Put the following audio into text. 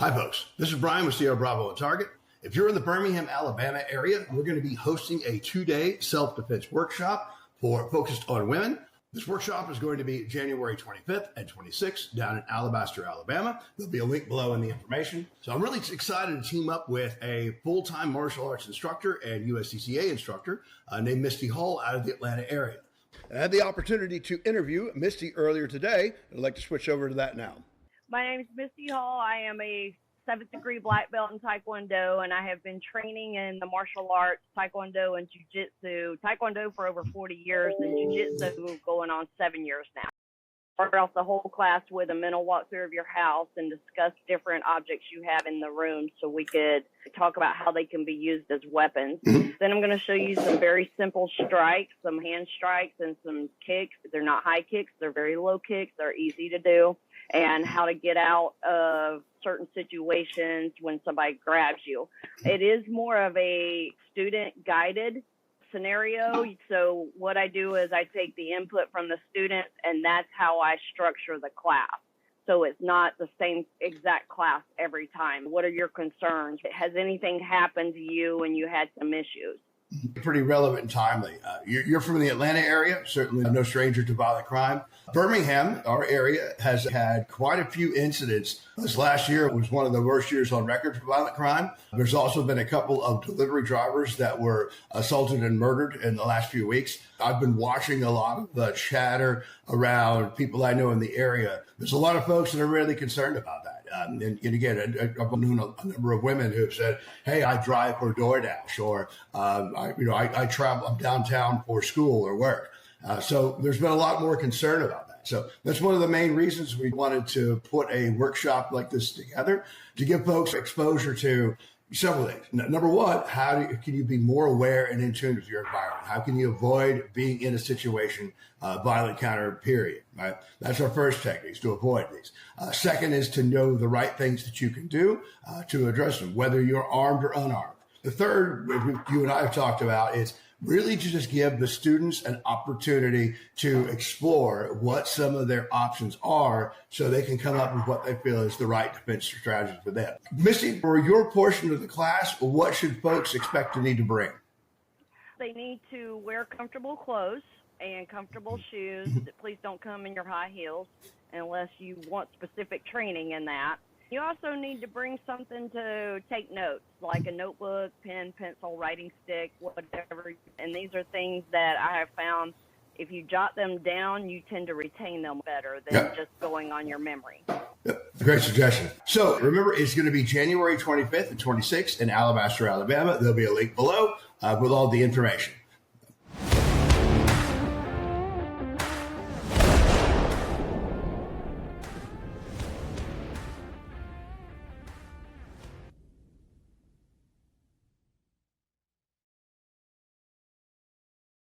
Hi, folks. This is Brian with Sierra Bravo and Target. If you're in the Birmingham, Alabama area, we're going to be hosting a 2-day self-defense workshop focused on women. This workshop is going to be January 25th and 26th down in Alabaster, Alabama. There'll be a link below in the information. So I'm really excited to team up with a full-time martial arts instructor and USCCA instructor named Misty Hall out of the Atlanta area. I had the opportunity to interview Misty earlier today. I'd like to switch over to that now. My name is Misty Hall. I am a 7th degree black belt in Taekwondo, and I have been training in the martial arts, Taekwondo and Jiu-Jitsu. Taekwondo for over 40 years and Jiu-Jitsu going on 7 years now. Start off the whole class with a mental walkthrough of your house and discuss different objects you have in the room so we could talk about how they can be used as weapons. Then I'm going to show you some very simple strikes, some hand strikes and some kicks. They're not high kicks. They're very low kicks. They're easy to do. And how to get out of certain situations when somebody grabs you. It is more of a student-guided scenario. So what I do is I take the input from the students, and that's how I structure the class. So it's not the same exact class every time. What are your concerns? Has anything happened to you and you had some issues? Pretty relevant and timely. You're from the Atlanta area, certainly no stranger to violent crime. Birmingham, our area, has had quite a few incidents. This last year was one of the worst years on record for violent crime. There's also been a couple of delivery drivers that were assaulted and murdered in the last few weeks. I've been watching a lot of the chatter around people I know in the area. There's a lot of folks that are really concerned about that. And again, I've known a number of women who have said, hey, I drive for DoorDash, or I travel, I'm downtown for school or work. So there's been a lot more concern about that. So that's one of the main reasons we wanted to put a workshop like this together, to give folks exposure to several things. Number one, can you be more aware and in tune with your environment? How can you avoid being in a situation, violent counter, period, right? That's our first technique, is to avoid these. Second is to know the right things that you can do to address them, whether you're armed or unarmed. The third, you and I have talked about, is really to just give the students an opportunity to explore what some of their options are so they can come up with what they feel is the right defense strategy for them. Misty, for your portion of the class, what should folks expect to need to bring? They need to wear comfortable clothes and comfortable shoes. Please don't come in your high heels unless you want specific training in that. You also need to bring something to take notes, like a notebook, pen, pencil, writing stick, whatever. And these are things that I have found, if you jot them down, you tend to retain them better than just going on your memory. Great suggestion. So remember, it's going to be January 25th and 26th in Alabaster, Alabama. There'll be a link below with all the information.